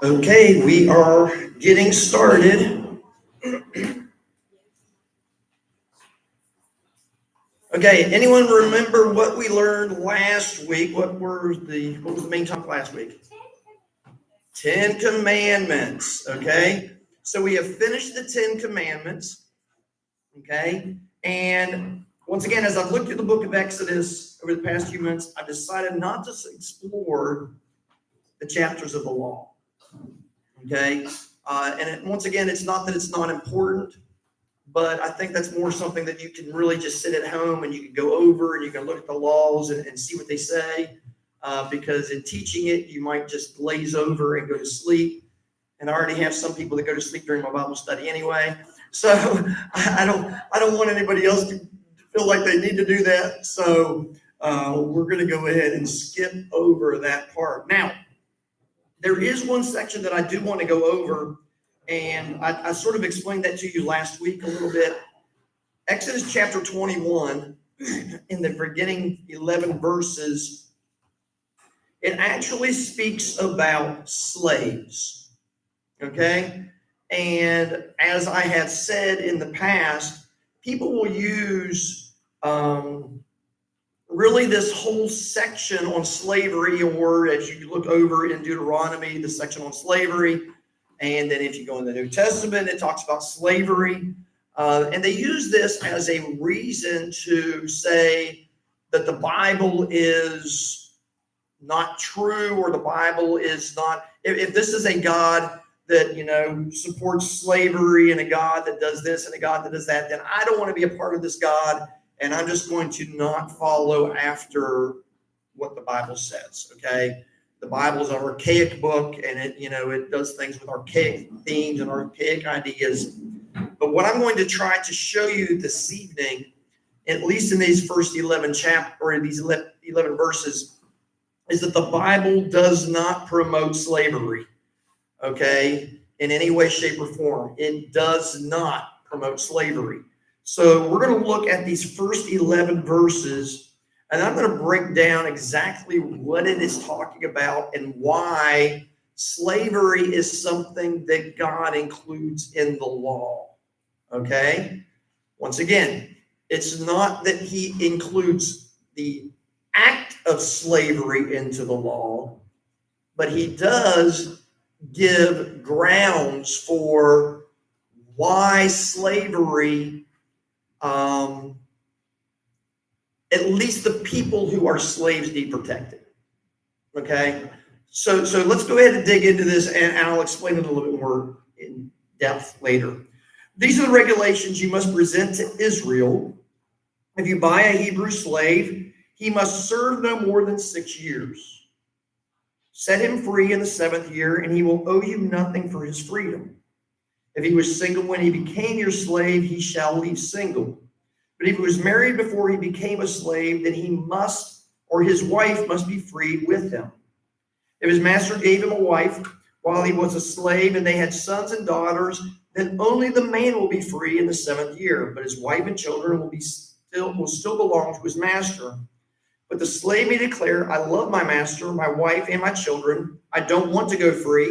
Okay, we are getting started. Okay, anyone remember what we learned last week? What was the main topic last week? 10 Commandments. Okay, so we have finished the 10 Commandments. Okay, and once again, as I've looked at the book of Exodus over the past few months, I've decided not to explore the chapters of the law. Okay, once again, it's not that it's not important, but I think that's more something that you can really just sit at home and you can go over and you can look at the laws and see what they say. Because in teaching it, you might just glaze over and go to sleep. And I already have some people that go to sleep during my Bible study anyway. So I don't want anybody else to feel like they need to do that. So we're going to go ahead and skip over that part. Now, there is one section that I do want to go over, and I sort of explained that to you last week a little bit. Exodus chapter 21, in the beginning 11 verses, it actually speaks about slaves, okay? And as I have said in the past, people will use really this whole section on slavery, or as you look over in Deuteronomy, the section on slavery, and then if you go in the New Testament, it talks about slavery, and they use this as a reason to say that the Bible is not true, or the Bible is not, if this is a God that, supports slavery and a God that does this and a God that does that, then I don't want to be a part of this God. And I'm just going to not follow after what the Bible says, okay? The Bible is an archaic book, and it does things with archaic themes and archaic ideas. But what I'm going to try to show you this evening, at least in these first 11 chapters, or in these 11 verses, is that the Bible does not promote slavery, okay, in any way, shape, or form. It does not promote slavery. So we're going to look at these first 11 verses, and I'm going to break down exactly what it is talking about and why slavery is something that God includes in the law, okay? Once again, it's not that he includes the act of slavery into the law, but he does give grounds for why slavery, at least the people who are slaves, need protected. Okay, so let's go ahead and dig into this, and I'll explain it a little bit more in depth later. These are the regulations you must present to Israel. If you buy a Hebrew slave, he must serve no more than 6 years. Set him free in the 7th year, and he will owe you nothing for his freedom. If he was single when he became your slave, he shall leave single. But if he was married before he became a slave, then he must, or his wife must be freed with him. If his master gave him a wife while he was a slave, and they had sons and daughters, then only the man will be free in the 7th year, but his wife and children will still belong to his master. But the slave may declare, I love my master, my wife, and my children. I don't want to go free.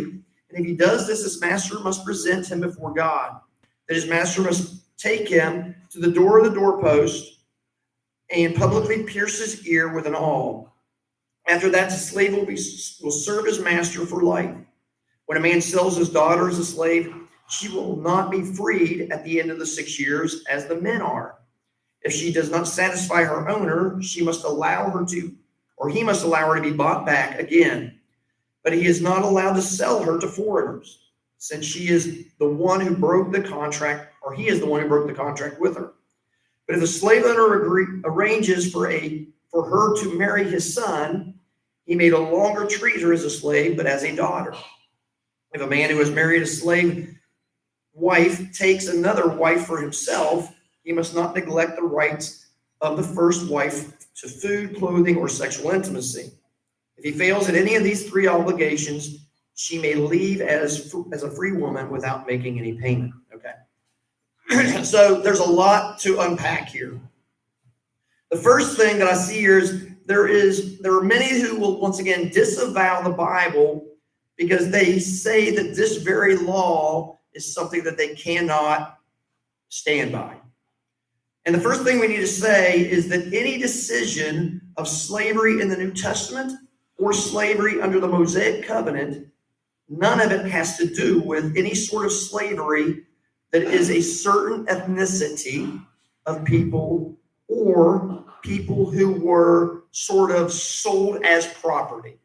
And if he does this, his master must present him before God. That his master must take him to the door of the doorpost and publicly pierce his ear with an awl. After that, the slave will serve his master for life. When a man sells his daughter as a slave, she will not be freed at the end of the 6 years as the men are. If she does not satisfy her owner, he must allow her to be bought back again. But he is not allowed to sell her to foreigners, since she is the one who broke the contract, or he is the one who broke the contract with her. But if the slave owner arranges for her to marry his son, he may no longer treat her as a slave, but as a daughter. If a man who has married a slave wife takes another wife for himself, he must not neglect the rights of the first wife to food, clothing, or sexual intimacy. If he fails at any of these 3 obligations, she may leave as a free woman without making any payment. Okay. So there's a lot to unpack here. The first thing that I see here is there are many who will once again disavow the Bible because they say that this very law is something that they cannot stand by. And the first thing we need to say is that any decision of slavery in the New Testament or slavery under the Mosaic covenant, none of it has to do with any sort of slavery that is a certain ethnicity of people or people who were sort of sold as property.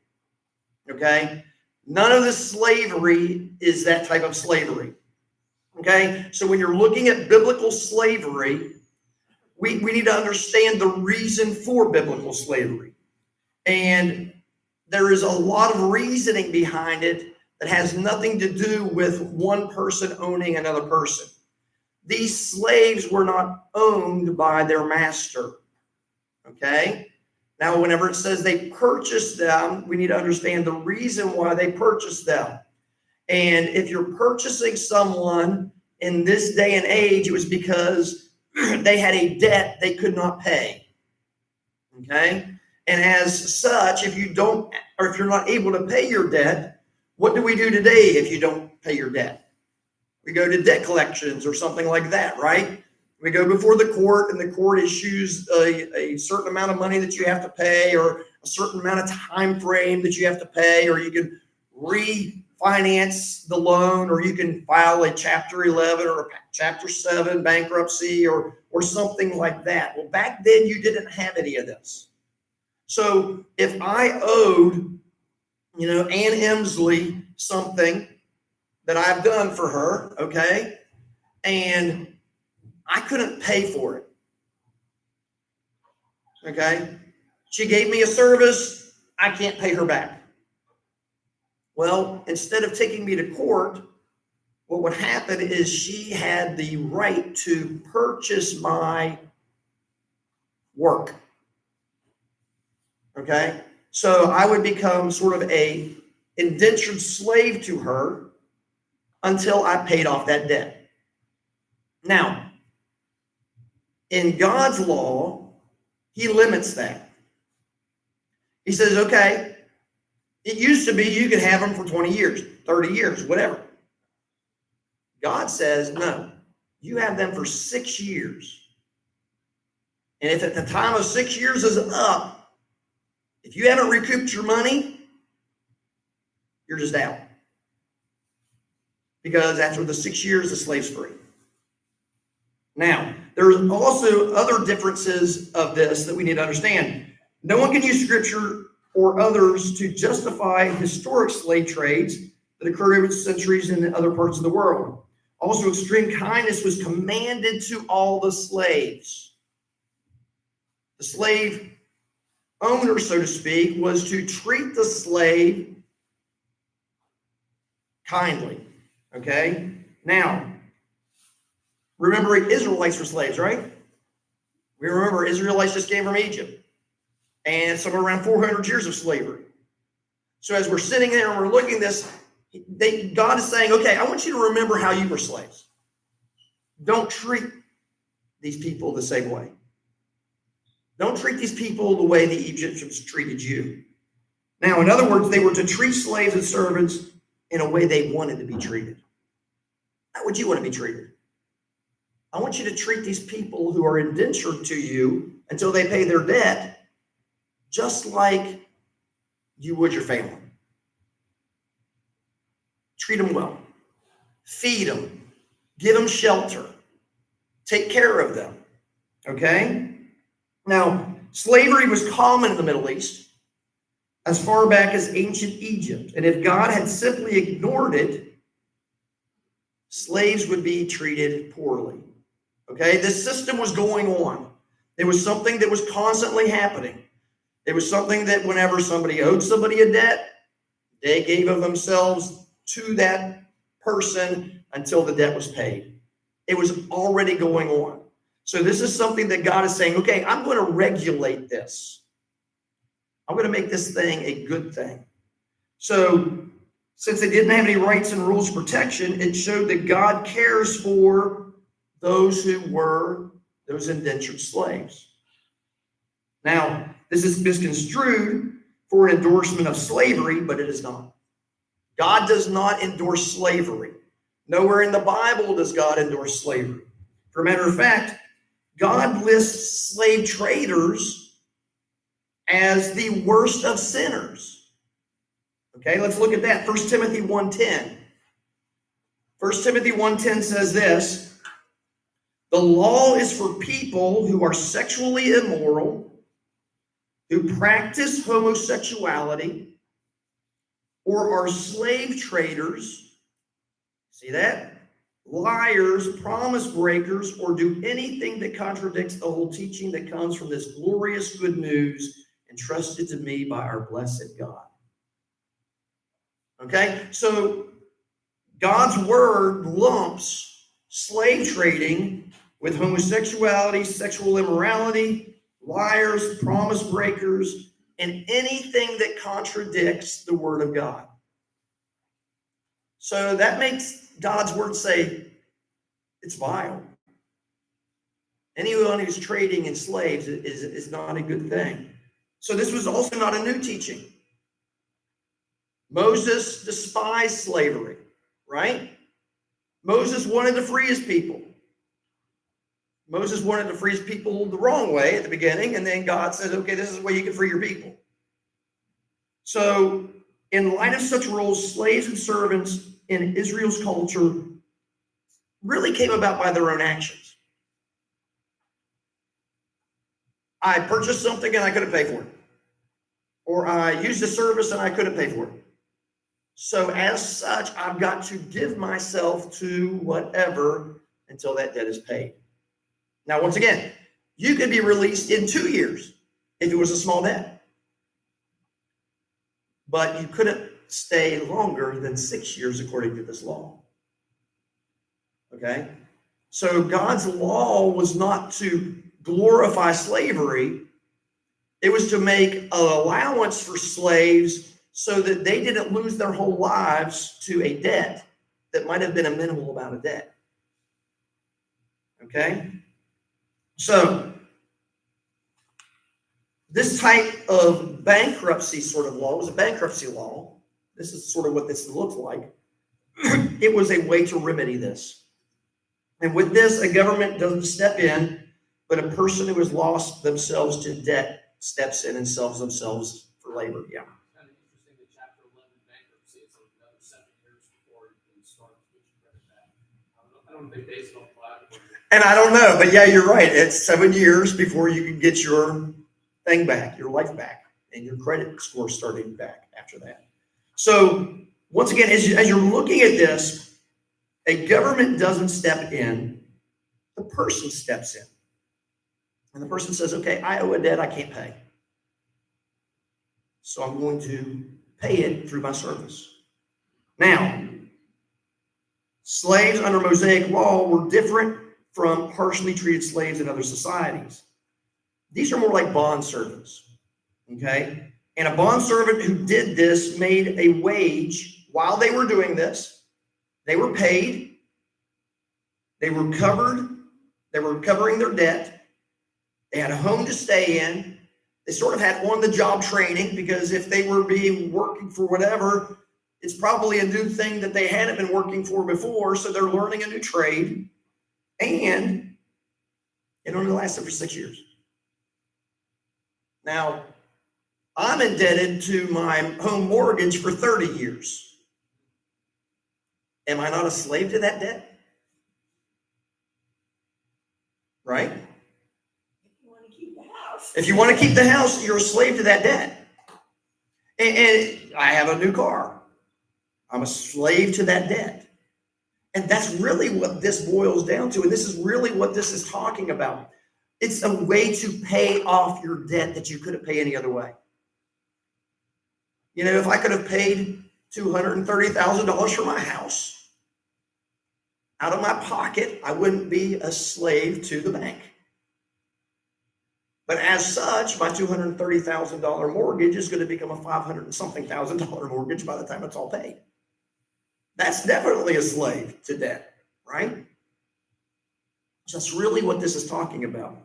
Okay? None of the slavery is that type of slavery. Okay? So when you're looking at biblical slavery, we need to understand the reason for biblical slavery. And there is a lot of reasoning behind it that has nothing to do with one person owning another person. These slaves were not owned by their master. Okay? Now, whenever it says they purchased them, we need to understand the reason why they purchased them. And if you're purchasing someone in this day and age, it was because they had a debt they could not pay. Okay? And as such, if you're not able to pay your debt, what do we do today if you don't pay your debt? We go to debt collections or something like that, right? We go before the court, and the court issues a certain amount of money that you have to pay, or a certain amount of time frame that you have to pay, or you can refinance the loan, or you can file a Chapter 11 or a Chapter 7 bankruptcy or something like that. Well, back then you didn't have any of this. So if I owed, Ann Emsley something that I've done for her, okay, and I couldn't pay for it, okay, she gave me a service, I can't pay her back. Well, instead of taking me to court, what would happen is she had the right to purchase my work. Okay? So I would become sort of a indentured slave to her until I paid off that debt. Now, in God's law, he limits that. He says, okay, it used to be you could have them for 20 years, 30 years, whatever. God says, no, you have them for 6 years. And if at the time of 6 years is up, if you haven't recouped your money, you're just out. Because after the 6 years, the slave's free. Now, there's also other differences of this that we need to understand. No one can use scripture or others to justify historic slave trades that occurred over centuries in other parts of the world. Also, extreme kindness was commanded to all the slaves. The slave owner, so to speak, was to treat the slave kindly. Okay? Now, remember, Israelites were slaves, right? We remember Israelites just came from Egypt. And somewhere around 400 years of slavery. So as we're sitting there and we're looking at this, God is saying, okay, I want you to remember how you were slaves. Don't treat these people the same way. Don't treat these people the way the Egyptians treated you. Now, in other words, they were to treat slaves and servants in a way they wanted to be treated. How would you want to be treated? I want you to treat these people who are indentured to you until they pay their debt just like you would your family. Treat them well. Feed them. Give them shelter. Take care of them. Okay? Now, slavery was common in the Middle East as far back as ancient Egypt. And if God had simply ignored it, slaves would be treated poorly. Okay? This system was going on. It was something that was constantly happening. It was something that whenever somebody owed somebody a debt, they gave of themselves to that person until the debt was paid. It was already going on. So this is something that God is saying, okay, I'm going to regulate this. I'm going to make this thing a good thing. So since they didn't have any rights and rules of protection, it showed that God cares for those who were those indentured slaves. Now, This is misconstrued for an endorsement of slavery, but it is not. God does not endorse slavery. Nowhere in the Bible does God endorse slavery. For a matter of fact, God lists slave traders as the worst of sinners. Okay, let's look at that. 1 Timothy 1:10. 1 Timothy 1:10 says this: the law is for people who are sexually immoral, who practice homosexuality, or are slave traders. See that? Liars, promise breakers, or do anything that contradicts the whole teaching that comes from this glorious good news entrusted to me by our blessed God. Okay, so God's word lumps slave trading with homosexuality, sexual immorality, liars, promise breakers, and anything that contradicts the word of God. So that makes God's word say it's vile. Anyone who's trading in slaves is not a good thing. So this was also not a new teaching. Moses despised slavery, right? Moses wanted to free his people. Moses wanted to free his people the wrong way at the beginning, and then God said, okay, this is the way you can free your people. So in light of such rules, slaves and servants in Israel's culture really came about by their own actions. I purchased something and I couldn't pay for it. Or I used a service and I couldn't pay for it. So as such, I've got to give myself to whatever until that debt is paid. Now, once again, you could be released in 2 years if it was a small debt. But you couldn't stay longer than 6 years according to this law. Okay? So God's law was not to glorify slavery. It was to make an allowance for slaves so that they didn't lose their whole lives to a debt that might have been a minimal amount of debt. Okay? So this type of bankruptcy sort of law was a bankruptcy law. This is sort of what this looked like. It was a way to remedy this. And with this, a government doesn't step in, but a person who has lost themselves to debt steps in and sells themselves for labor. Yeah. Kind of interesting that Chapter 11 bankruptcy, it's like another 7 years before you can start switching credit back. I don't think they still apply. And I don't know, but yeah, you're right. It's 7 years before you can get your thing back, your life back, and your credit score starting back after that. So once again, as you're looking at this, a government doesn't step in, the person steps in. And the person says, okay, I owe a debt I can't pay. So I'm going to pay it through my service. Now, slaves under Mosaic law were different from partially treated slaves in other societies. These are more like bond servants, okay? And a bond servant who did this made a wage while they were doing this. They were paid. They were covered. They were covering their debt. They had a home to stay in. They sort of had on-the-job training because if they were working for whatever, it's probably a new thing that they hadn't been working for before, so they're learning a new trade. And it only lasted for 6 years. Now, I'm indebted to my home mortgage for 30 years. Am I not a slave to that debt? Right? If you want to keep the house, you're a slave to that debt. And I have a new car. I'm a slave to that debt. And that's really what this boils down to. And this is really what this is talking about. It's a way to pay off your debt that you couldn't pay any other way. You know, if I could have paid $230,000 for my house out of my pocket, I wouldn't be a slave to the bank. But as such, my $230,000 mortgage is going to become a $500 and something thousand mortgage by the time it's all paid. That's definitely a slave to debt, right? So that's really what this is talking about.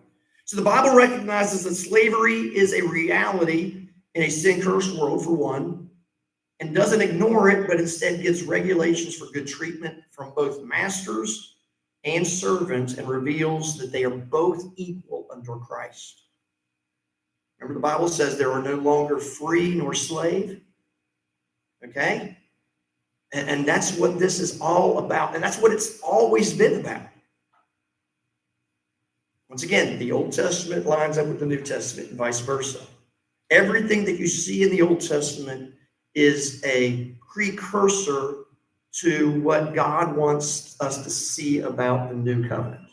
So the Bible recognizes that slavery is a reality in a sin-cursed world, for one, and doesn't ignore it, but instead gives regulations for good treatment from both masters and servants, and reveals that they are both equal under Christ. Remember, the Bible says there are no longer free nor slave. Okay? And that's what this is all about. And that's what it's always been about. Once again, the Old Testament lines up with the New Testament and vice versa. Everything that you see in the Old Testament is a precursor to what God wants us to see about the new covenant.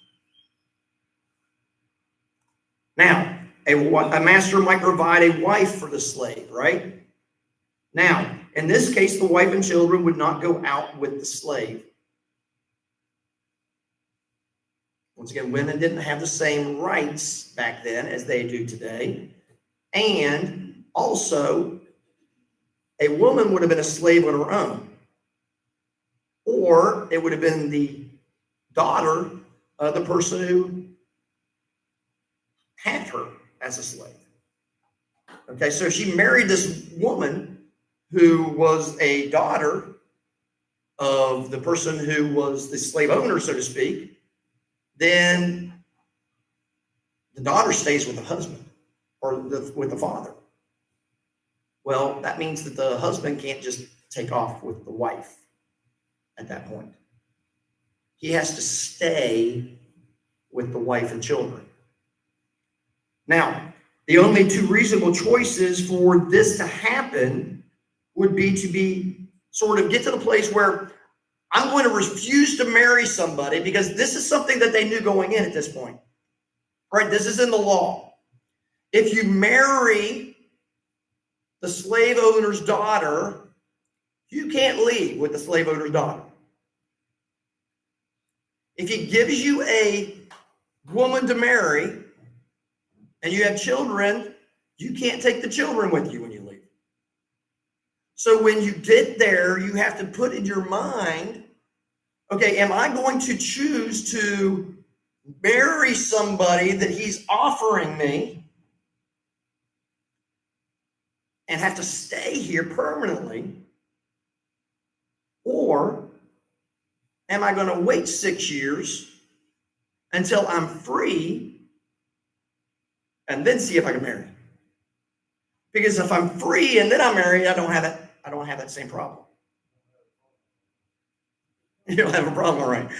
Now, a master might provide a wife for the slave, right? Now, in this case, the wife and children would not go out with the slave. Once again, women didn't have the same rights back then as they do today. And also, a woman would have been a slave on her own. Or it would have been the daughter of the person who had her as a slave. Okay, so she married this woman who was a daughter of the person who was the slave owner, so to speak. Then the daughter stays with the husband or with the father. Well, that means that the husband can't just take off with the wife at that point. He has to stay with the wife and children. Now, the only two reasonable choices for this to happen would be to get to the place where I'm going to refuse to marry somebody, because this is something that they knew going in at this point. Right? This is in the law. If you marry the slave owner's daughter, you can't leave with the slave owner's daughter. If he gives you a woman to marry and you have children, you can't take the children with you when you leave. So when you get there, you have to put in your mind, okay, am I going to choose to marry somebody that he's offering me and have to stay here permanently? Or am I going to wait 6 years until I'm free and then see if I can marry? Because if I'm free and then I'm married, I don't have that same problem. You don't have a problem, all right.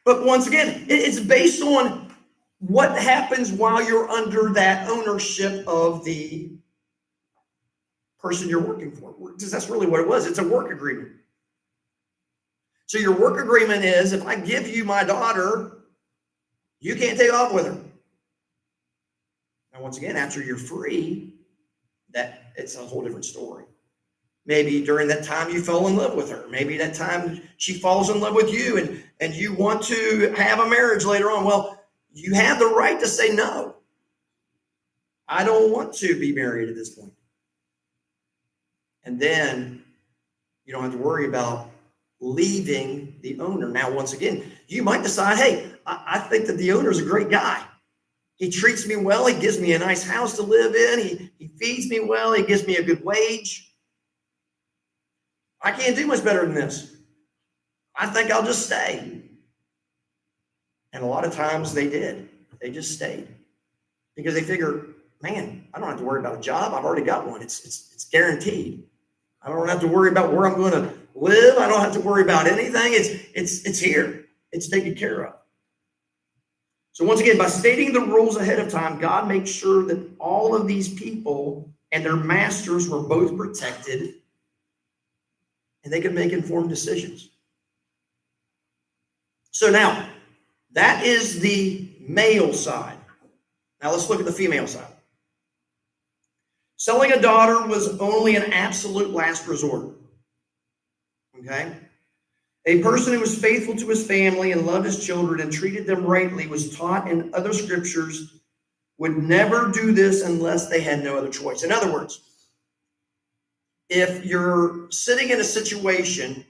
But once again, it's based on what happens while you're under that ownership of the person you're working for. Because that's really what it was. It's a work agreement. So your work agreement is, if I give you my daughter, you can't take off with her. Now, once again, after you're free, that it's a whole different story. Maybe during that time you fell in love with her. Maybe that time she falls in love with you and you want to have a marriage later on. Well, you have the right to say, no, I don't want to be married at this point. And then you don't have to worry about leaving the owner. Now, once again, you might decide, hey, I think that the owner is a great guy. He treats me well. He gives me a nice house to live in. He feeds me well. He gives me a good wage. I can't do much better than this. I think I'll just stay. And a lot of times they did. They just stayed because they figure, man, I don't have to worry about a job. I've already got one. It's guaranteed. I don't have to worry about where I'm going to live. I don't have to worry about anything. It's here. It's taken care of. So once again, by stating the rules ahead of time, God makes sure that all of these people and their masters were both protected and they could make informed decisions. So now, that is the male side. Now let's look at the female side. Selling a daughter was only an absolute last resort. Okay? A person who was faithful to his family and loved his children and treated them rightly was taught in other scriptures would never do this unless they had no other choice. In other words, if you're sitting in a situation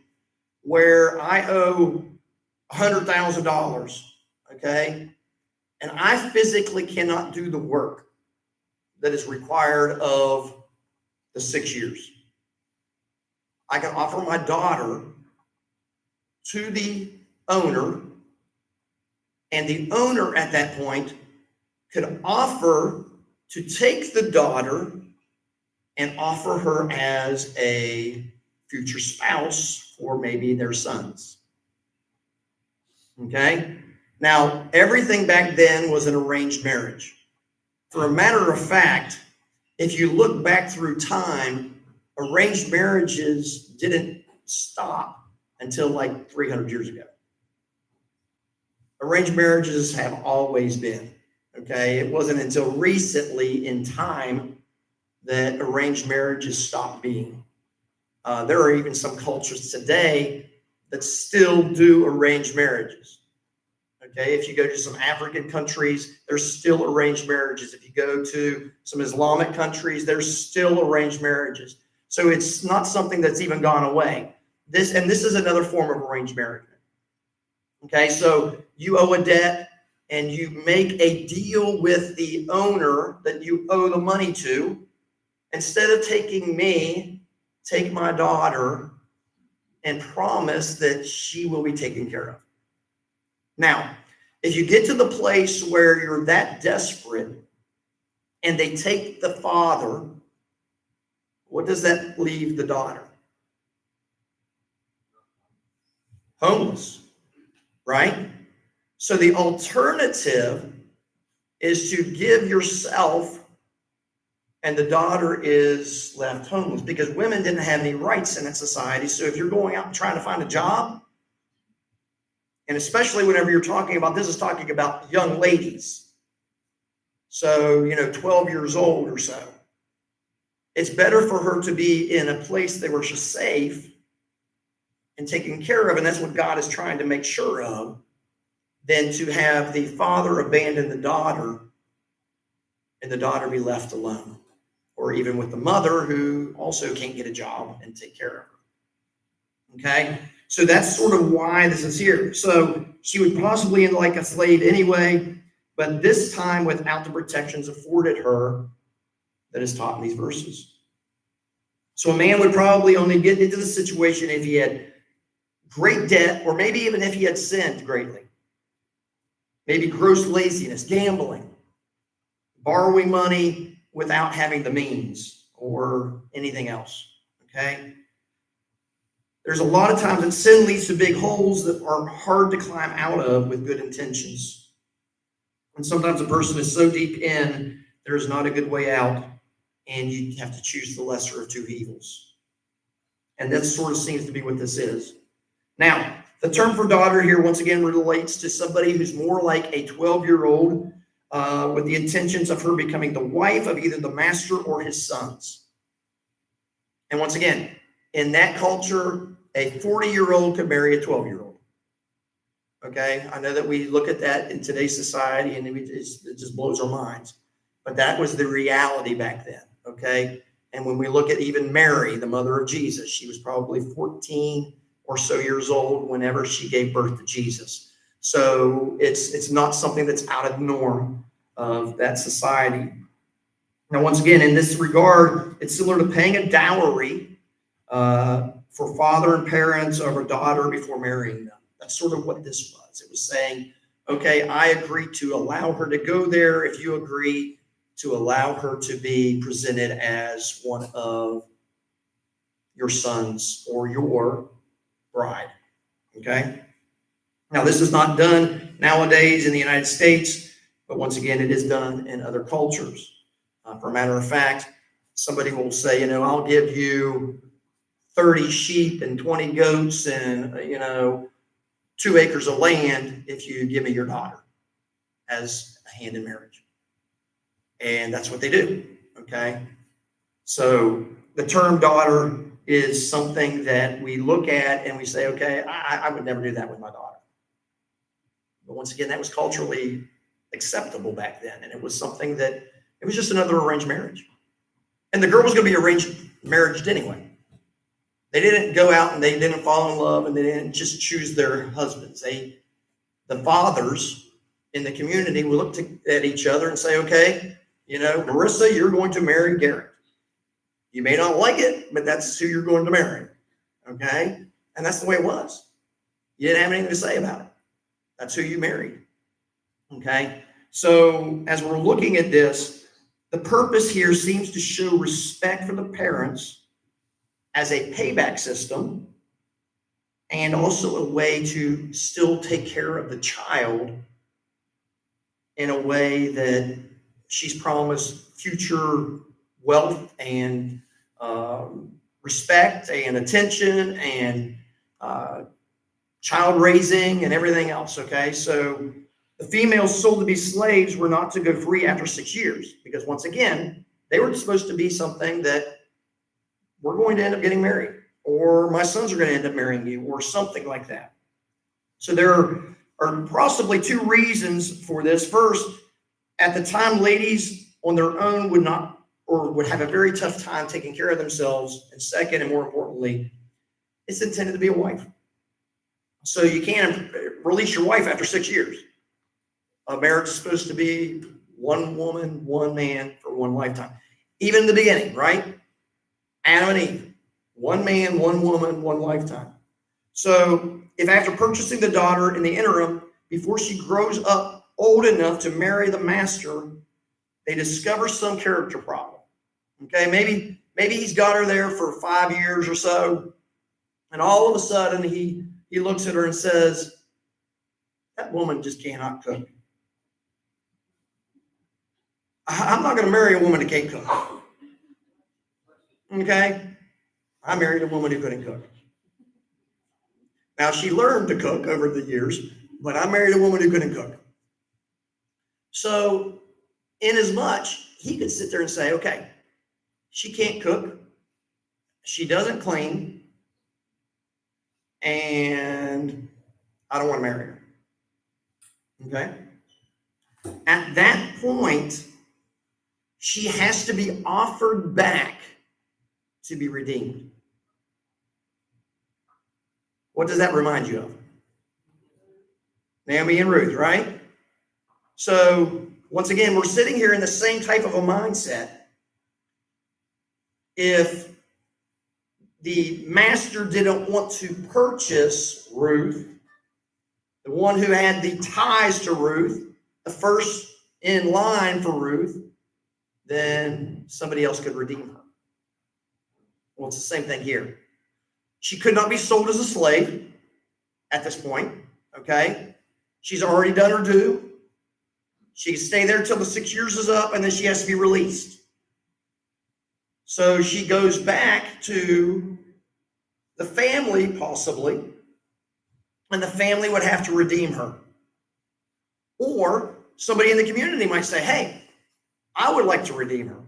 where I owe $100,000, okay, and I physically cannot do the work that is required of the 6 years, I can offer my daughter to the owner, and the owner at that point could offer to take the daughter and offer her as a future spouse for maybe their sons. Okay? Now, everything back then was an arranged marriage. For a matter of fact, if you look back through time, arranged marriages didn't stop until like 300 years ago. Arranged marriages have always been, okay? It wasn't until recently in time that arranged marriages stopped being. There are even some cultures today that still do arranged marriages. Okay, if you go to some African countries, there's still arranged marriages. If you go to some Islamic countries, there's still arranged marriages. So it's not something that's even gone away. This is another form of arranged marriage. Okay, so you owe a debt and you make a deal with the owner that you owe the money to. Instead of taking me, take my daughter and promise that she will be taken care of. Now, if you get to the place where you're that desperate and they take the father, what does that leave the daughter? Homeless, right? So the alternative is to give yourself, and the daughter is left homeless because women didn't have any rights in that society. So if you're going out and trying to find a job, and especially whenever you're talking about, this is talking about young ladies. So, 12 years old or so. It's better for her to be in a place where she's safe and taken care of, and that's what God is trying to make sure of, than to have the father abandon the daughter and the daughter be left alone. Or even with the mother who also can't get a job and take care of her. Okay? So that's sort of why this is here. So she would possibly end like a slave anyway, but this time without the protections afforded her that is taught in these verses. So a man would probably only get into the situation if he had great debt, or maybe even if he had sinned greatly. Maybe gross laziness, gambling, borrowing money without having the means, or anything else. Okay? There's a lot of times that sin leads to big holes that are hard to climb out of with good intentions. And sometimes a person is so deep in, there is not a good way out, and you have to choose the lesser of two evils. And that sort of seems to be what this is. Now, the term for daughter here, once again, relates to somebody who's more like a 12-year-old with the intentions of her becoming the wife of either the master or his sons. And once again, in that culture, a 40-year-old could marry a 12-year-old. Okay? I know that we look at that in today's society and it just blows our minds. But that was the reality back then. Okay? And when we look at even Mary, the mother of Jesus, she was probably 14 or so years old whenever she gave birth to Jesus. So it's not something that's out of the norm of that society. Now, once again, in this regard, it's similar to paying a dowry for father and parents of a daughter before marrying them. That's sort of what this was. It was saying, okay, I agree to allow her to go there if you agree to allow her to be presented as one of your sons or your bride. Okay? Now, this is not done nowadays in the United States, but once again, it is done in other cultures. For a matter of fact, somebody will say, I'll give you 30 sheep and 20 goats and, 2 acres of land if you give me your daughter as a hand in marriage. And that's what they do. Okay. So the term daughter is something that we look at and we say, okay, I would never do that with my daughter. But once again, that was culturally acceptable back then. And it was something that it was just another arranged marriage. And the girl was going to be arranged married anyway. They didn't go out and they didn't fall in love and they didn't just choose their husbands. The fathers in the community, we look at each other and say, okay, Marissa, you're going to marry Garrett. You may not like it, but that's who you're going to marry. Okay? And that's the way it was. You didn't have anything to say about it. That's who you married. Okay? So as we're looking at this, the purpose here seems to show respect for the parents as a payback system and also a way to still take care of the child in a way that she's promised future wealth and respect and attention and child raising and everything else, okay? So the females sold to be slaves were not to go free after 6 years because, once again, they were supposed to be something that we're going to end up getting married, or my sons are going to end up marrying you, or something like that. So there are possibly two reasons for this. First, at the time, ladies on their own would not, or would have a very tough time taking care of themselves. And second, and more importantly, it's intended to be a wife. So you can't release your wife after 6 years. A marriage is supposed to be one woman, one man for one lifetime. Even in the beginning, right? Adam and Eve, one man, one woman, one lifetime. So if after purchasing the daughter in the interim, before she grows up old enough to marry the master, they discover some character problem. Okay, maybe he's got her there for 5 years or so, and all of a sudden he looks at her and says, that woman just cannot cook. I'm not going to marry a woman that can't cook. Okay? I married a woman who couldn't cook. Now, she learned to cook over the years, but I married a woman who couldn't cook. So, inasmuch, he could sit there and say, okay, she can't cook, she doesn't clean, and I don't want to marry her. Okay? At that point, she has to be offered back to be redeemed. What does that remind you of? Naomi and Ruth, right? So, once again, we're sitting here in the same type of a mindset. If the master didn't want to purchase Ruth, the one who had the ties to Ruth, the first in line for Ruth, then somebody else could redeem her. Well, it's the same thing here. She could not be sold as a slave at this point, okay? She's already done her due. She can stay there till the 6 years is up, and then she has to be released. So she goes back to the family, possibly, and the family would have to redeem her. Or somebody in the community might say, hey, I would like to redeem her.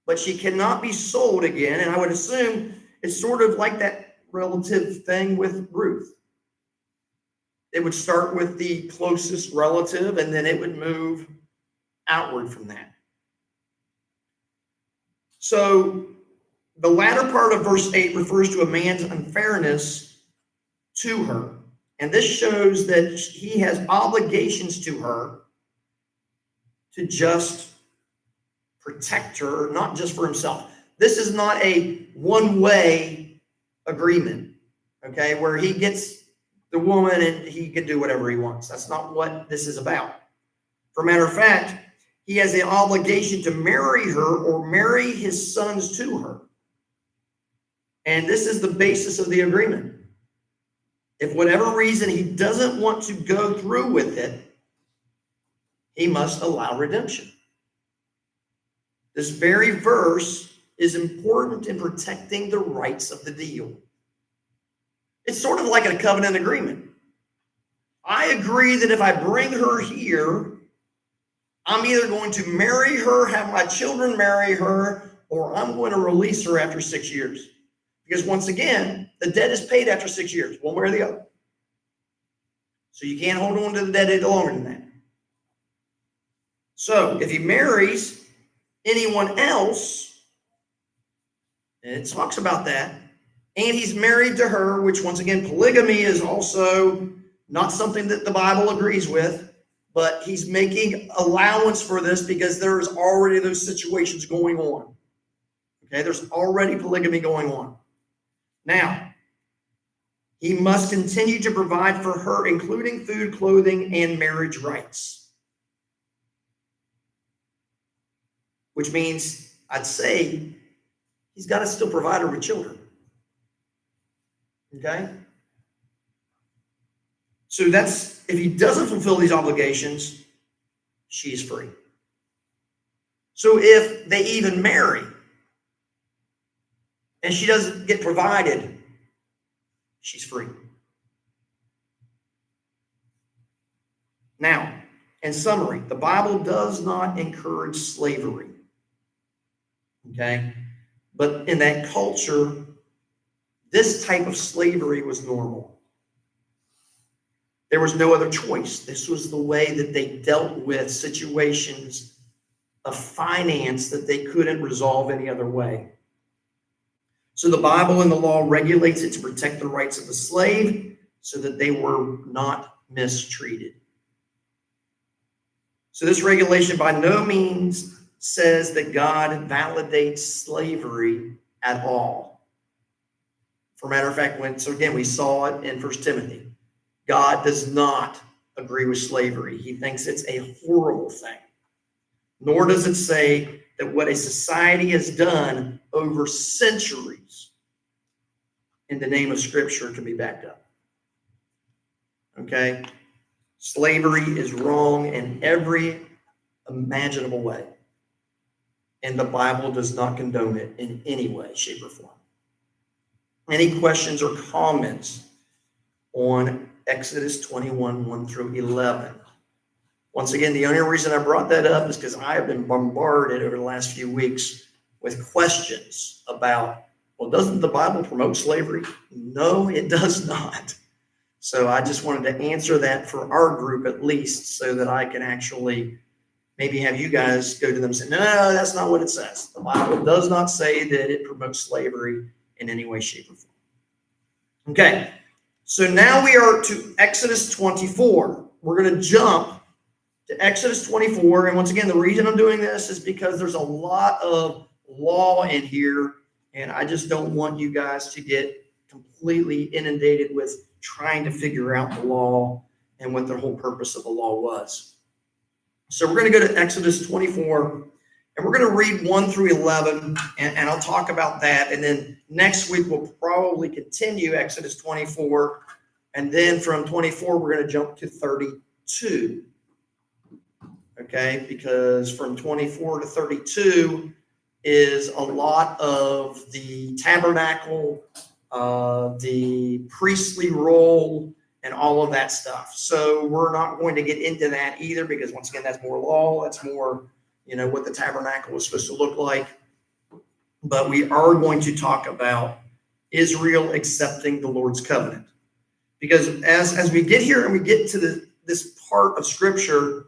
But she cannot be sold again, and I would assume it's sort of like that relative thing with Ruth. It would start with the closest relative, and then it would move outward from that. So the latter part of verse 8 refers to a man's unfairness to her. And this shows that he has obligations to her to just protect her, not just for himself. This is not a one-way agreement, okay, where he gets the woman and he can do whatever he wants. That's not what this is about. For a matter of fact, he has the obligation to marry her or marry his sons to her. And this is the basis of the agreement. If whatever reason he doesn't want to go through with it, he must allow redemption. This very verse is important in protecting the rights of the deal. It's sort of like a covenant agreement. I agree that if I bring her here, I'm either going to marry her, have my children marry her, or I'm going to release her after 6 years. Because once again, the debt is paid after 6 years, one way or the other. So you can't hold on to the debt any longer than that. So if he marries anyone else, and it talks about that, and he's married to her, which once again, polygamy is also Not something that the Bible agrees with, but he's making allowance for this because there's already those situations going on. Okay, there's already polygamy going on. Now, he must continue to provide for her, including food, clothing, and marriage rights. Which means, I'd say, he's got to still provide her with children. Okay? So that's, if he doesn't fulfill these obligations, she is free. So if they even marry, and she doesn't get provided, she's free. Now, in summary, the Bible does not encourage slavery. Okay? But in that culture, this type of slavery was normal. There was no other choice. This was the way that they dealt with situations of finance that they couldn't resolve any other way. So the Bible and the law regulates it to protect the rights of the slave so that they were not mistreated. So this regulation by no means says that God validates slavery at all. For a matter of fact, we saw it in 1 Timothy. God does not agree with slavery. He thinks it's a horrible thing. Nor does it say that what a society has done over centuries in the name of Scripture can be backed up. Okay? Slavery is wrong in every imaginable way. And the Bible does not condone it in any way, shape, or form. Any questions or comments on Exodus 21, 1 through 11? Once again, the only reason I brought that up is because I have been bombarded over the last few weeks with questions about, well, doesn't the Bible promote slavery? No, it does not. So I just wanted to answer that for our group at least, so that I can actually maybe have you guys go to them and say, no, that's not what it says. The Bible does not say that it promotes slavery in any way, shape, or form. Okay, so now we are to Exodus 24. We're going to jump to Exodus 24. And once again, the reason I'm doing this is because there's a lot of law in here, and I just don't want you guys to get completely inundated with trying to figure out the law and what the whole purpose of the law was. So we're going to go to Exodus 24, and we're going to read 1 through 11, and I'll talk about that. And then next week, we'll probably continue Exodus 24. And then from 24, we're going to jump to 32. Okay, because from 24 to 32 is a lot of the tabernacle, the priestly role, and all of that stuff. So we're not going to get into that either, because once again, that's more law. That's more, what the tabernacle is supposed to look like. But we are going to talk about Israel accepting the Lord's covenant. Because as we get here and we get to this part of Scripture,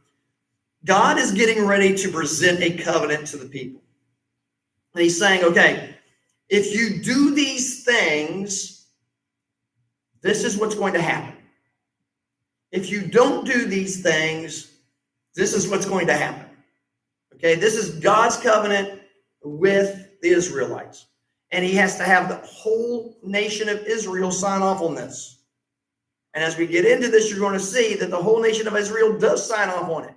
God is getting ready to present a covenant to the people. And he's saying, okay, if you do these things, this is what's going to happen. If you don't do these things, this is what's going to happen. Okay, this is God's covenant with the Israelites. And he has to have the whole nation of Israel sign off on this. And as we get into this, you're going to see that the whole nation of Israel does sign off on it.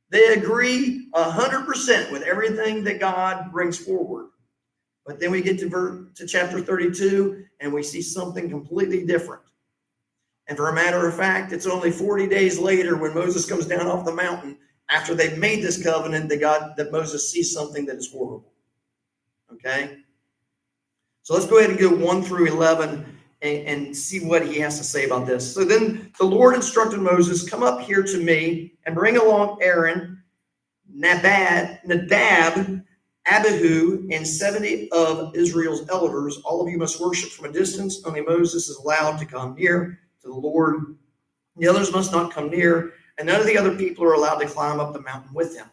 They agree 100% with everything that God brings forward. But then we get to chapter 32, and we see something completely different. And for a matter of fact, it's only 40 days later when Moses comes down off the mountain, after they've made this covenant, that Moses sees something that is horrible. Okay? So let's go ahead and go 1 through 11 and see what he has to say about this. So then the Lord instructed Moses, come up here to me and bring along Aaron, Nadab, Abihu, and 70 of Israel's elders. All of you must worship from a distance. Only Moses is allowed to come near to the Lord. The others must not come near, and none of the other people are allowed to climb up the mountain with him.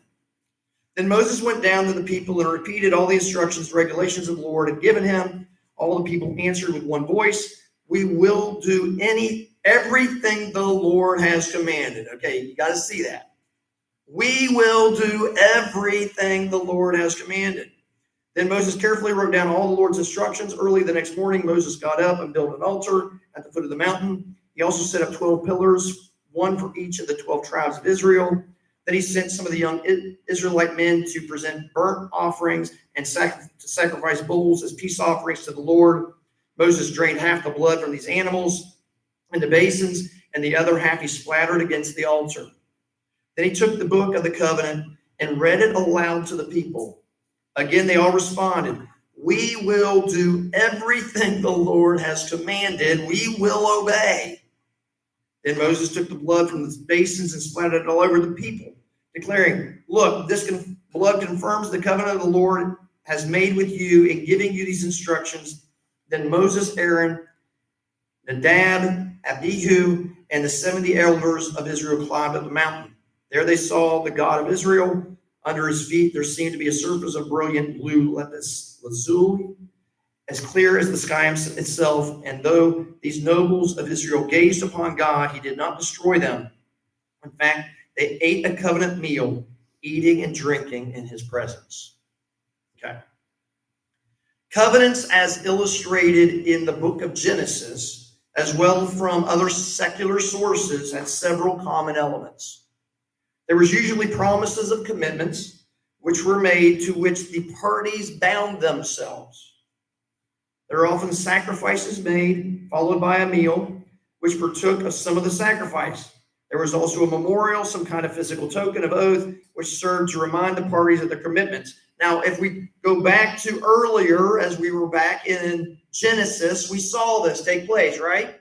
Then Moses went down to the people and repeated all the instructions and regulations of the Lord had given him. All the people answered with one voice, we will do any everything the Lord has commanded. Okay, you got to see that. We will do everything the Lord has commanded. Then Moses carefully wrote down all the Lord's instructions. Early the next morning, Moses got up and built an altar at the foot of the mountain. He also set up 12 pillars, one for each of the 12 tribes of Israel. Then he sent some of the young Israelite men to present burnt offerings and to sacrifice bulls as peace offerings to the Lord. Moses drained half the blood from these animals into basins, and the other half he splattered against the altar. Then he took the book of the covenant and read it aloud to the people. Again, they all responded, "We will do everything the Lord has commanded. We will obey." Then Moses took the blood from the basins and splattered it all over the people, declaring, "Look, this blood confirms the covenant the Lord has made with you in giving you these instructions." Then Moses, Aaron, Nadab, Abihu, and the 70 elders of Israel climbed up the mountain. There they saw the God of Israel. Under his feet there seemed to be a surface of brilliant blue lazuli, as clear as the sky itself. And though these nobles of Israel gazed upon God, he did not destroy them. In fact, they ate a covenant meal, eating and drinking in his presence. Okay. Covenants, as illustrated in the book of Genesis, as well from other secular sources, had several common elements. There was usually promises of commitments which were made to which the parties bound themselves. There are often sacrifices made, followed by a meal, which partook of some of the sacrifice. There was also a memorial, some kind of physical token of oath, which served to remind the parties of their commitments. Now, if we go back to earlier, as we were back in Genesis, we saw this take place, right?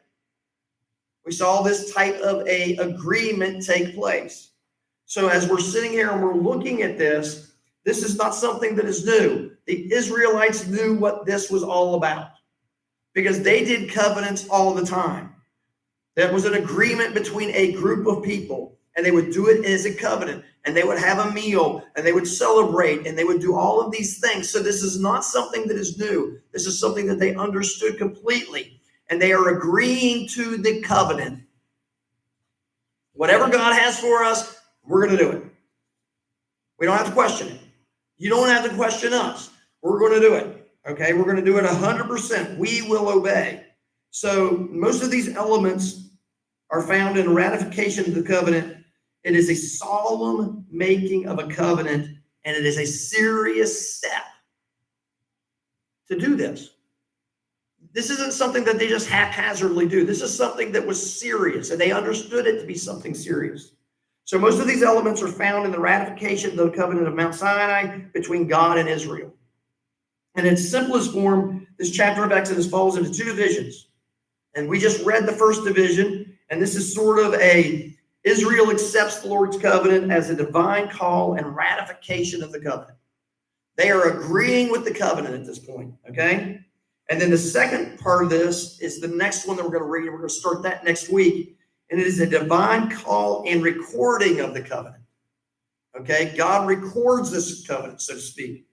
We saw this type of a agreement take place. So as we're sitting here and we're looking at this, this is not something that is new. The Israelites knew what this was all about because they did covenants all the time. That was an agreement between a group of people, and they would do it as a covenant, and they would have a meal, and they would celebrate, and they would do all of these things. So this is not something that is new. This is something that they understood completely, and they are agreeing to the covenant. Whatever God has for us, we're going to do it. We don't have to question it. You don't have to question us. We're going to do it. Okay? We're going to do it 100%. We will obey. So most of these elements are found in ratification of the covenant. It is a solemn making of a covenant, and it is a serious step to do this. This isn't something that they just haphazardly do. This is something that was serious, and they understood it to be something serious. So most of these elements are found in the ratification of the covenant of Mount Sinai between God and Israel. And in its simplest form, this chapter of Exodus falls into two divisions. And we just read the first division, and this is sort of a Israel accepts the Lord's covenant as a divine call and ratification of the covenant. They are agreeing with the covenant at this point, okay? And then the second part of this is the next one that we're going to read, and we're going to start that next week. And it is a divine call and recording of the covenant. Okay, God records this covenant, so to speak.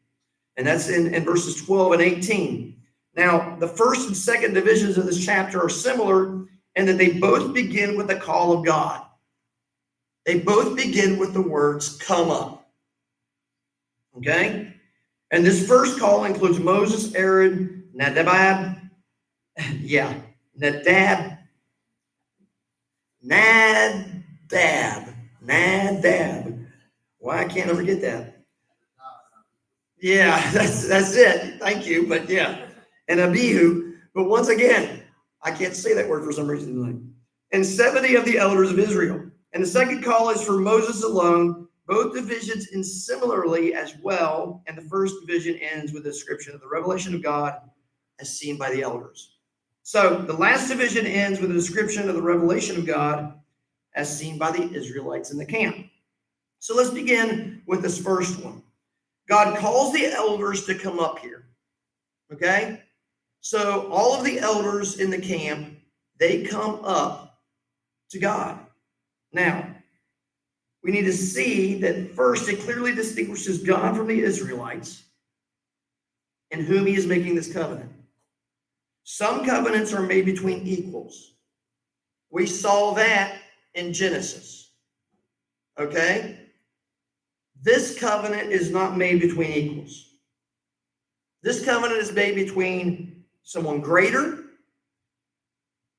And that's in verses 12 and 18. Now, the first and second divisions of this chapter are similar in that they both begin with the call of God. They both begin with the words, "Come up." Okay? And this first call includes Moses, Aaron, Nadab. Why I can't ever get that? Yeah, that's it. Thank you. But yeah, and Abihu. But once again, I can't say that word for some reason tonight. And 70 of the elders of Israel. And the second call is for Moses alone. Both divisions end similarly as well. And the first division ends with a description of the revelation of God as seen by the elders. So the last division ends with a description of the revelation of God as seen by the Israelites in the camp. So let's begin with this first one. God calls the elders to come up here. Okay? So all of the elders in the camp, they come up to God. Now, we need to see that first it clearly distinguishes God from the Israelites in whom he is making this covenant. Some covenants are made between equals. We saw that in Genesis. Okay? This covenant is not made between equals. This covenant is made between someone greater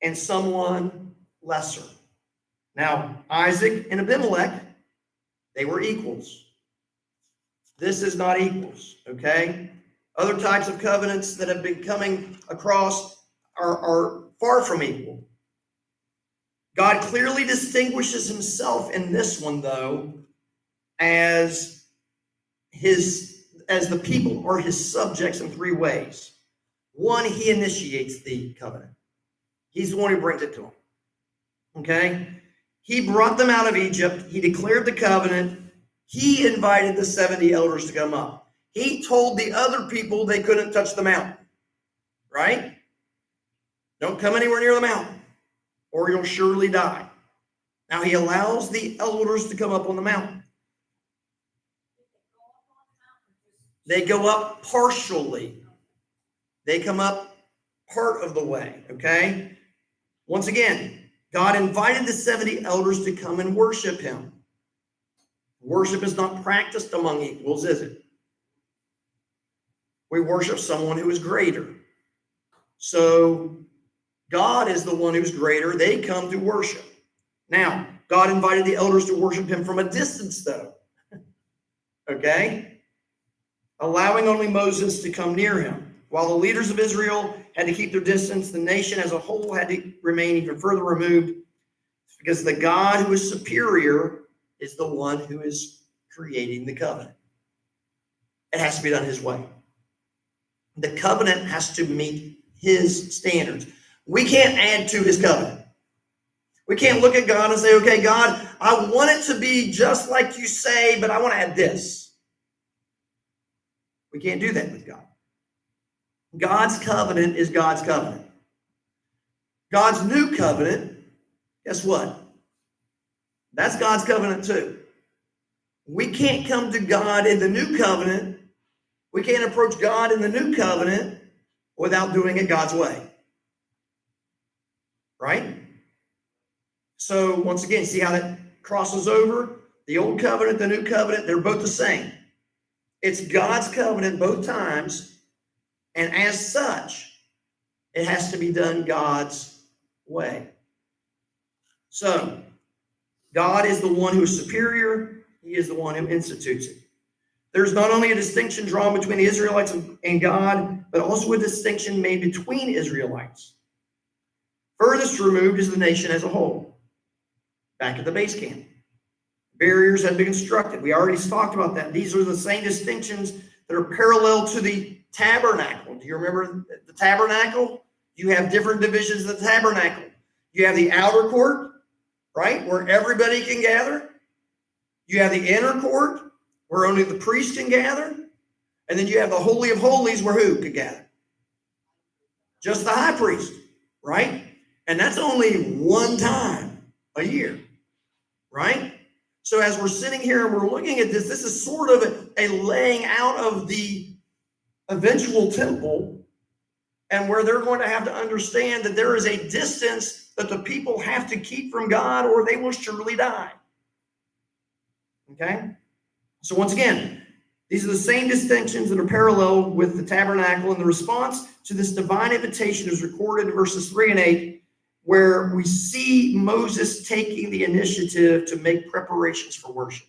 and someone lesser. Now, Isaac and Abimelech, they were equals. This is not equals, okay? Other types of covenants that have been coming across are far from equal. God clearly distinguishes himself in this one, though, as the people are his subjects in three ways. One, he initiates the covenant. He's the one who brings it to them. Okay? He brought them out of Egypt. He declared the covenant. He invited the 70 elders to come up. He told the other people they couldn't touch the mountain. Right? Don't come anywhere near the mountain, or you'll surely die. Now he allows the elders to come up on the mountain. They go up partially. They come up part of the way, okay? Once again, God invited the 70 elders to come and worship him. Worship is not practiced among equals, is it? We worship someone who is greater. So God is the one who's greater. They come to worship. Now, God invited the elders to worship him from a distance, though. Okay? Allowing only Moses to come near him. While the leaders of Israel had to keep their distance, the nation as a whole had to remain even further removed, because the God who is superior is the one who is creating the covenant. It has to be done his way. The covenant has to meet his standards. We can't add to his covenant. We can't look at God and say, okay, God, I want it to be just like you say, but I want to add this. We can't do that with God. God's covenant is God's covenant. God's new covenant, guess what? That's God's covenant too. We can't come to God in the new covenant. We can't approach God in the new covenant without doing it God's way. Right? So once again, see how that crosses over? The old covenant, the new covenant, they're both the same. It's God's covenant both times, and as such, it has to be done God's way. So, God is the one who is superior. He is the one who institutes it. There's not only a distinction drawn between the Israelites and God, but also a distinction made between Israelites. Furthest removed is the nation as a whole. Back at the base camp. Barriers had been constructed. We already talked about that. These are the same distinctions that are parallel to the tabernacle. Do you remember the tabernacle? You have different divisions of the tabernacle. You have the outer court, right, where everybody can gather. You have the inner court, where only the priest can gather. And then you have the Holy of Holies, where who could gather? Just the high priest, right? And that's only one time a year, right? So as we're sitting here and we're looking at this, this is sort of a laying out of the eventual temple, and where they're going to have to understand that there is a distance that the people have to keep from God, or they will surely die. Okay? So once again, these are the same distinctions that are parallel with the tabernacle, and the response to this divine invitation is recorded in verses 3 and 8, where we see Moses taking the initiative to make preparations for worship.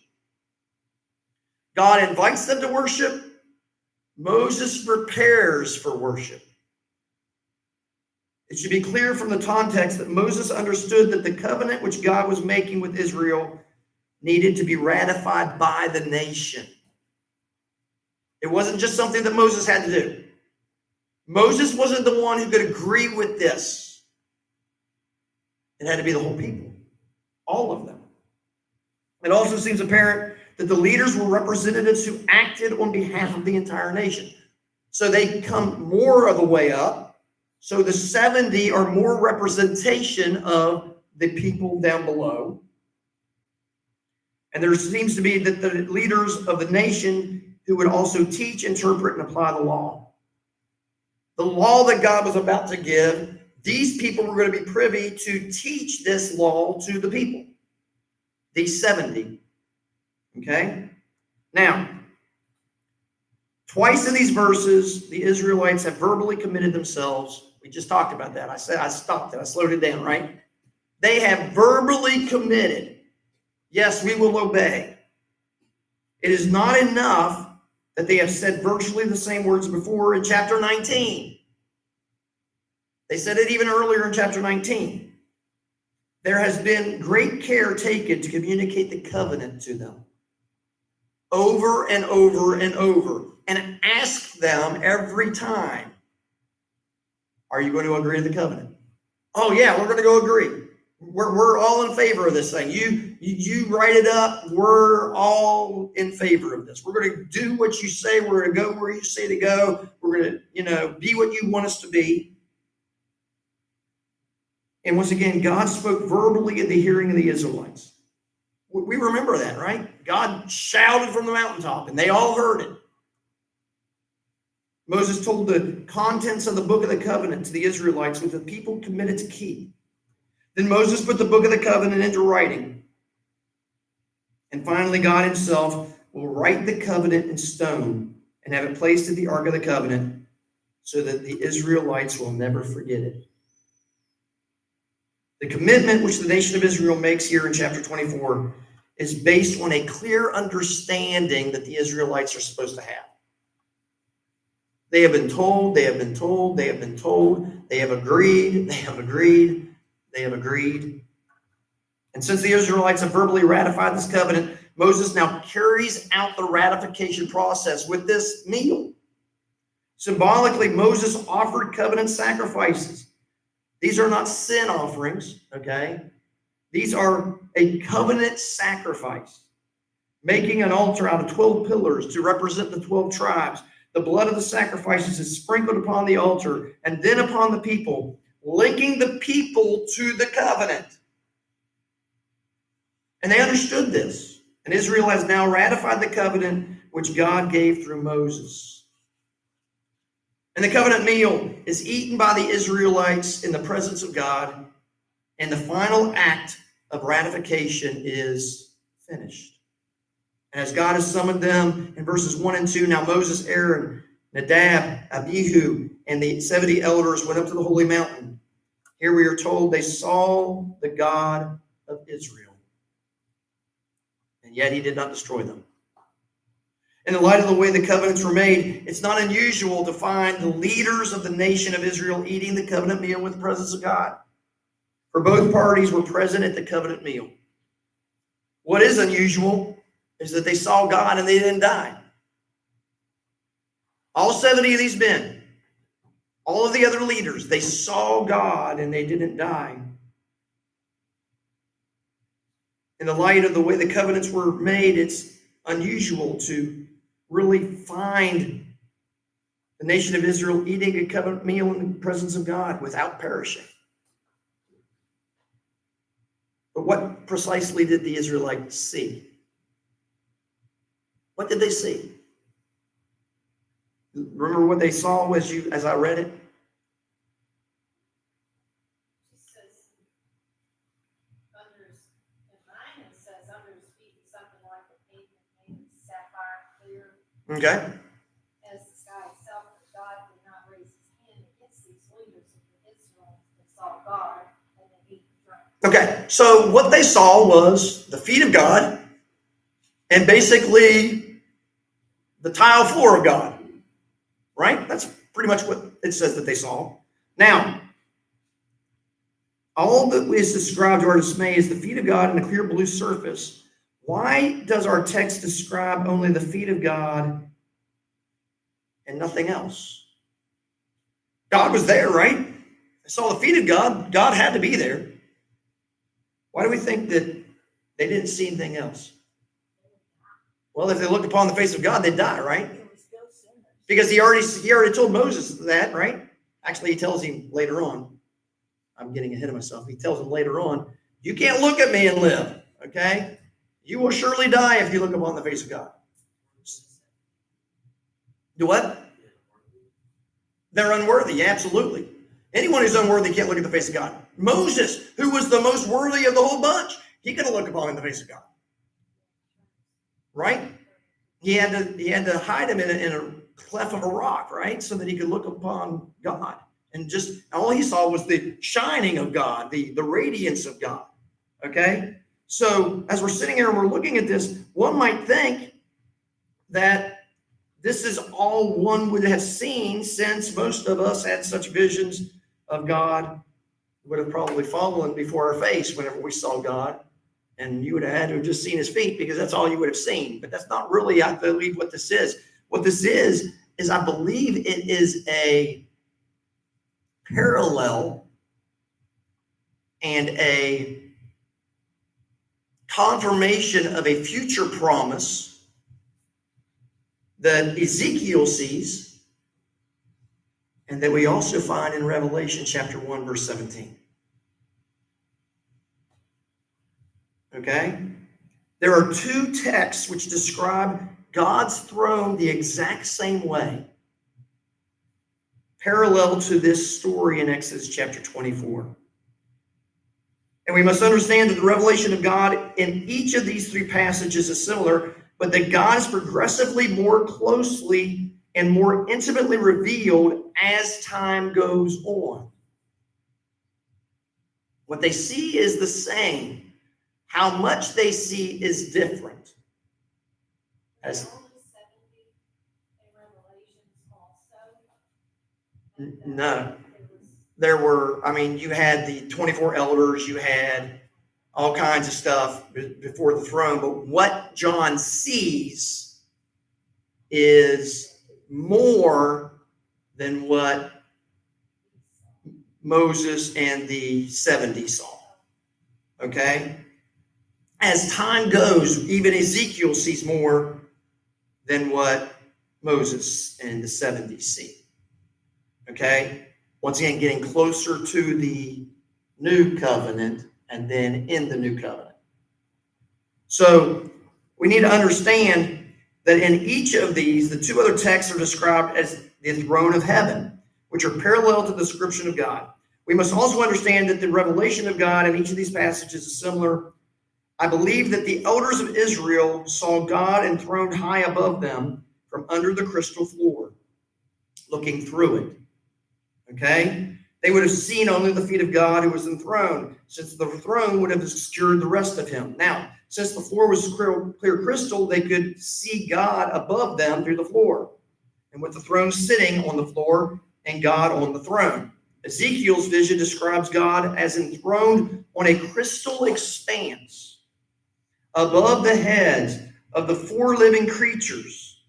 God invites them to worship. Moses prepares for worship. It should be clear from the context that Moses understood that the covenant which God was making with Israel needed to be ratified by the nation. It wasn't just something that Moses had to do. Moses wasn't the one who could agree with this. It had to be the whole people, all of them. It also seems apparent that the leaders were representatives who acted on behalf of the entire nation. So they come more of the way up. So the 70 are more representation of the people down below. And there seems to be that the leaders of the nation who would also teach, interpret, and apply the law. The law that God was about to give, these people were going to be privy to teach this law to the people. These 70. Okay? Now, twice in these verses, the Israelites have verbally committed themselves. We just talked about that. I said I stopped it. I slowed it down, right? They have verbally committed. Yes, we will obey. It is not enough that they have said virtually the same words before in chapter 19. They said it even earlier in chapter 19. There has been great care taken to communicate the covenant to them over and over and over, and ask them every time, are you going to agree to the covenant? Oh yeah, we're going to go agree. We're all in favor of this thing. You write it up. We're all in favor of this. We're going to do what you say. We're going to go where you say to go. We're going to, be what you want us to be. And once again, God spoke verbally at the hearing of the Israelites. We remember that, right? God shouted from the mountaintop, and they all heard it. Moses told the contents of the book of the covenant to the Israelites, which the people committed to keep. Then Moses put the book of the covenant into writing. And finally, God himself will write the covenant in stone and have it placed at the ark of the covenant so that the Israelites will never forget it. The commitment which the nation of Israel makes here in chapter 24 is based on a clear understanding that the Israelites are supposed to have. They have been told, they have been told, they have been told, they have agreed, they have agreed, they have agreed. And since the Israelites have verbally ratified this covenant, Moses now carries out the ratification process with this meal. Symbolically, Moses offered covenant sacrifices. These are not sin offerings, okay? These are a covenant sacrifice, making an altar out of 12 pillars to represent the 12 tribes. The blood of the sacrifices is sprinkled upon the altar and then upon the people, linking the people to the covenant. And they understood this. And Israel has now ratified the covenant which God gave through Moses. And the covenant meal is eaten by the Israelites in the presence of God. And the final act of ratification is finished. And as God has summoned them in verses 1 and 2, now Moses, Aaron, Nadab, Abihu, and the 70 elders went up to the holy mountain. Here we are told they saw the God of Israel. And yet he did not destroy them. In the light of the way the covenants were made, it's not unusual to find the leaders of the nation of Israel eating the covenant meal with the presence of God. For both parties were present at the covenant meal. What is unusual is that they saw God and they didn't die. All 70 of these men, all of the other leaders, they saw God and they didn't die. In the light of the way the covenants were made, it's unusual to really find the nation of Israel eating a covenant meal in the presence of God without perishing. But what precisely did the Israelites see? What did they see? Remember what they saw as I read it? It says, in 9 it says, under his feet is something like a pavement made of sapphire clear, Okay. as the sky itself, but God did not raise his hand against these leaders of Israel that saw God, and they ate and drank. Okay. So what they saw was the feet of God and basically the tile floor of God. Right? That's pretty much what it says that they saw. Now, all that is described to our dismay is the feet of God and a clear blue surface. Why does our text describe only the feet of God and nothing else? God was there, right? They saw the feet of God. God had to be there. Why do we think that they didn't see anything else? Well, if they looked upon the face of God, they'd die, right? They were still sinners. Because he already told Moses that, right? Actually, he tells him later on. I'm getting ahead of myself. He tells him later on, you can't look at me and live, okay? You will surely die if you look upon the face of God. Do what? They're unworthy, absolutely. Anyone who's unworthy can't look at the face of God. Moses, who was the most worthy of the whole bunch, he couldn't look upon the face of God. Right? He had to hide him in a cleft of a rock, right? So that he could look upon God. And just all he saw was the shining of God, the radiance of God. Okay? So as we're sitting here and we're looking at this, one might think that this is all one would have seen, since most of us had such visions of God, would have probably fallen before our face whenever we saw God. And you would have had to have just seen his feet, because that's all you would have seen. But that's not really, I believe, what this is. What this is I believe it is a parallel and a confirmation of a future promise that Ezekiel sees, and that we also find in Revelation chapter 1, verse 17. Okay? There are two texts which describe God's throne the exact same way, parallel to this story in Exodus chapter 24. And we must understand that the revelation of God in each of these three passages is similar, but that God is progressively more closely and more intimately revealed as time goes on. What they see is the same. How much they see is different. As no, there were, you had the 24 elders, you had all kinds of stuff before the throne, but what John sees is more than what Moses and the 70 saw. Okay? As time goes, even Ezekiel sees more than what Moses and the 70 see. Okay? Once again, getting closer to the new covenant and then in the new covenant. So we need to understand that in each of these, the two other texts are described as the throne of heaven, which are parallel to the description of God. We must also understand that the revelation of God in each of these passages is similar. I believe that the elders of Israel saw God enthroned high above them from under the crystal floor, looking through it. Okay? They would have seen only the feet of God who was enthroned, since the throne would have obscured the rest of him. Now, since the floor was clear crystal, they could see God above them through the floor, and with the throne sitting on the floor and God on the throne. Ezekiel's vision describes God as enthroned on a crystal expanse above the heads of the four living creatures,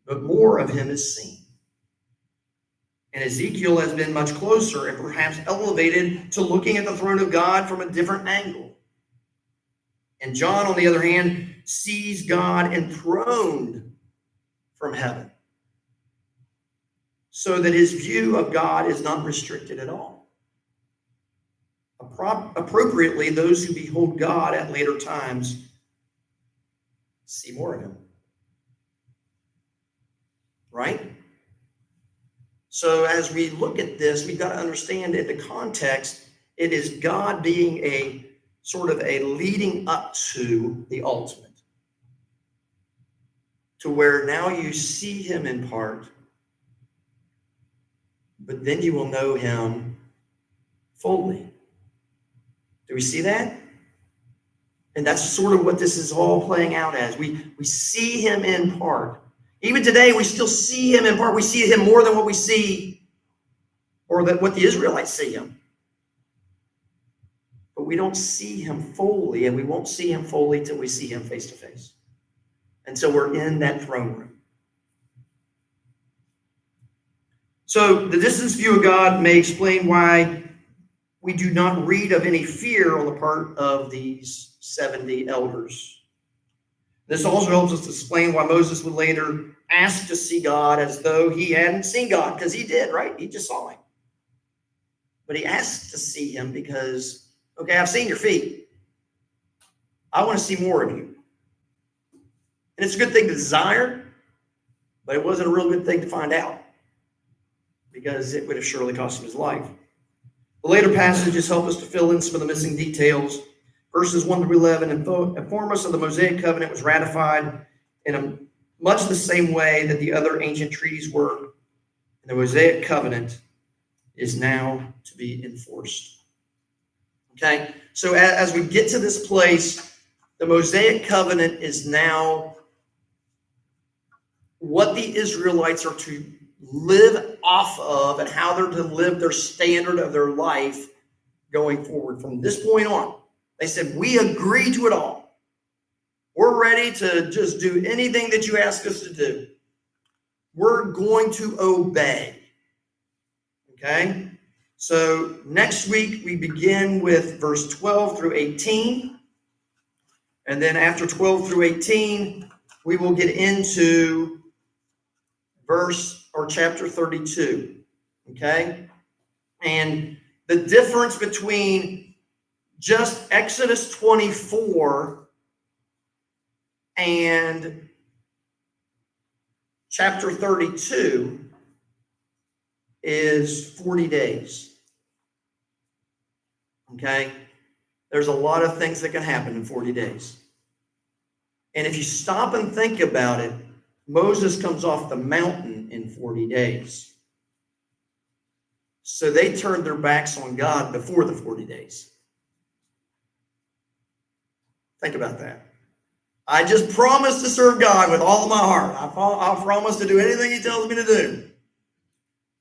but more of him is seen. And Ezekiel has been much closer and perhaps elevated to looking at the throne of God from a different angle. And John, on the other hand, sees God enthroned from heaven, so that his view of God is not restricted at all. Appropriately, those who behold God at later times see more of him. Right? So as we look at this, we've got to understand in the context, it is God being a sort of a leading up to the ultimate, to where now you see him in part, but then you will know him fully. Do we see that? And that's sort of what this is all playing out as. We see him in part. Even today, we still see him in part. We see him more than what we see, or that what the Israelites see him. But we don't see him fully, and we won't see him fully till we see him face to face. And so we're in that throne room. So the distance view of God may explain why we do not read of any fear on the part of these 70 elders. This also helps us to explain why Moses would later ask to see God as though he hadn't seen God, because he did, right? He just saw him. But he asked to see him because, okay, I've seen your feet. I want to see more of you. And it's a good thing to desire, but it wasn't a real good thing to find out. because it would have surely cost him his life. The later passages help us to fill in some of the missing details. Verses 1 through 11 inform us of the Mosaic covenant was ratified in much the same way that the other ancient treaties were. And the Mosaic covenant is now to be enforced. Okay, so as we get to this place, the Mosaic covenant is now what the Israelites are to live off of and how they're to live their standard of their life going forward. From this point on, they said, we agree to it all. We're ready to just do anything that you ask us to do. We're going to obey. Okay? So next week, we begin with verse 12 through 18. And then after 12 through 18, we will get into chapter 32. Okay? And the difference between just Exodus 24 and chapter 32 is 40 days. Okay? There's a lot of things that can happen in 40 days. And if you stop and think about it, Moses comes off the mountain in 40 days. So they turned their backs on God before the 40 days. Think about that. I just promised to serve God with all of my heart. I promise to do anything he tells me to do.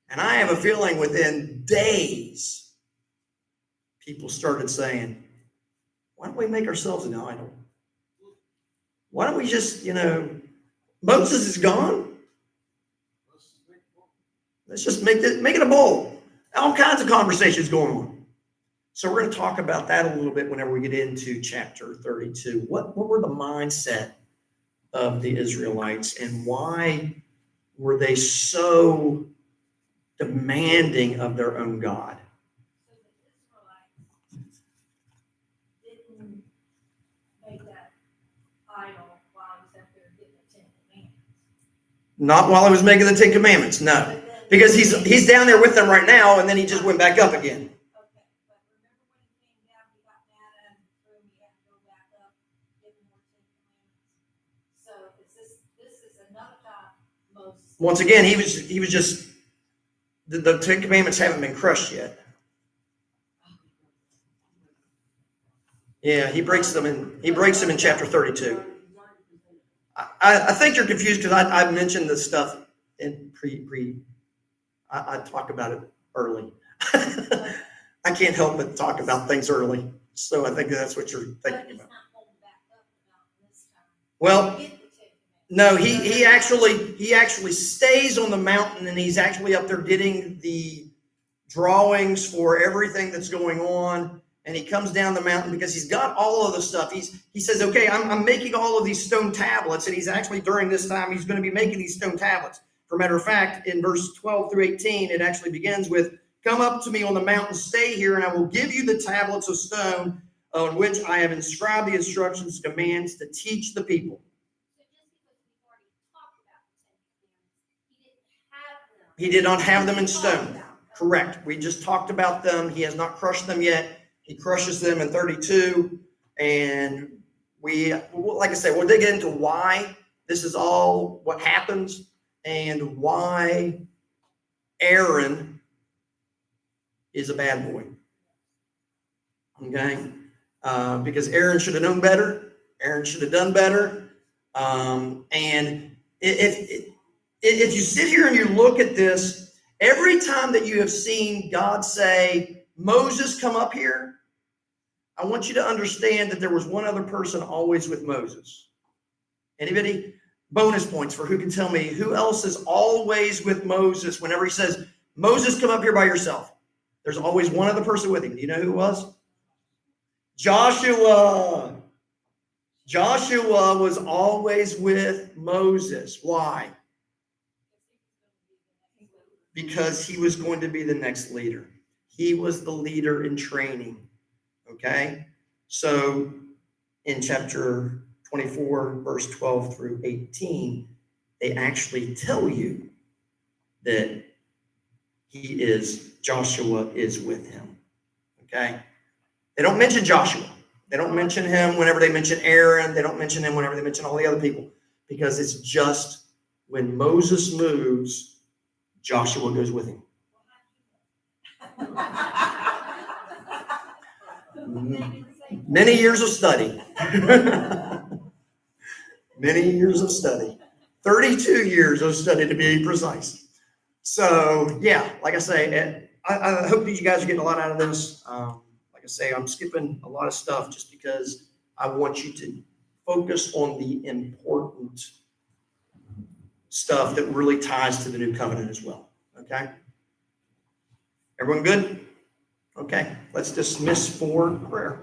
And I have a feeling within days, people started saying, why don't we make ourselves an idol? Why don't we just, Moses is gone. Let's just make it a bowl. All kinds of conversations going on. So we're going to talk about that a little bit whenever we get into chapter 32. What were the mindset of the Israelites and why were they so demanding of their own God? So the Israelites didn't make that idol while he was up there getting the Ten Commandments. Not while he was making the Ten Commandments, no. Because he's down there with them right now, and then he just went back up again. Okay, but remember when he came down, he got mad at him, and he had to go back up, give him more Ten Commandments. So this is another time Moses. Once again, he was just the Ten Commandments haven't been crushed yet. Yeah, he breaks them in chapter 32. I think you're confused because I mentioned this stuff in I talk about it early. I can't help but talk about things early. So I think that's what you're But thinking he's about. not holding back up about this time. Well, Get the Ten Commandments. no, he actually stays on the mountain and he's actually up there getting the drawings for everything that's going on. And he comes down the mountain because he's got all of the stuff. He says, okay, I'm making all of these stone tablets. And he's actually, during this time, he's going to be making these stone tablets. For a matter of fact, in verse 12 through 18, it actually begins with, come up to me on the mountain, stay here, and I will give you the tablets of stone on which I have inscribed the instructions, commands to teach the people. So just because we've already talked about the Ten Commandments, He did not have them in He talked stone. about them. Correct. We just talked about them. He has not crushed them yet. He crushes them in 32. And like I said, we'll dig into why this is all what happens and why Aaron is a bad boy. Okay? Because Aaron should have known better. Aaron should have done better. And if you sit here and you look at this, every time that you have seen God say, Moses, come up here, I want you to understand that there was one other person always with Moses. Anybody? Bonus points for who can tell me who else is always with Moses whenever he says, Moses, come up here by yourself. There's always one other person with him. Do you know who it was? Joshua. Joshua was always with Moses. Why? Because he was going to be the next leader. He was the leader in training. Okay? So in chapter 24, verse 12 through 18, they actually tell you that Joshua is with him. Okay? They don't mention Joshua. They don't mention him whenever they mention Aaron. They don't mention him whenever they mention all the other people, because it's just when Moses moves, Joshua goes with him. Many years of study. Many years of study. 32 years of study to be precise. So, yeah, like I say, I hope that you guys are getting a lot out of this. Like I say, I'm skipping a lot of stuff just because I want you to focus on the important stuff that really ties to the new covenant as well. Okay? Everyone good? Okay, let's dismiss for prayer.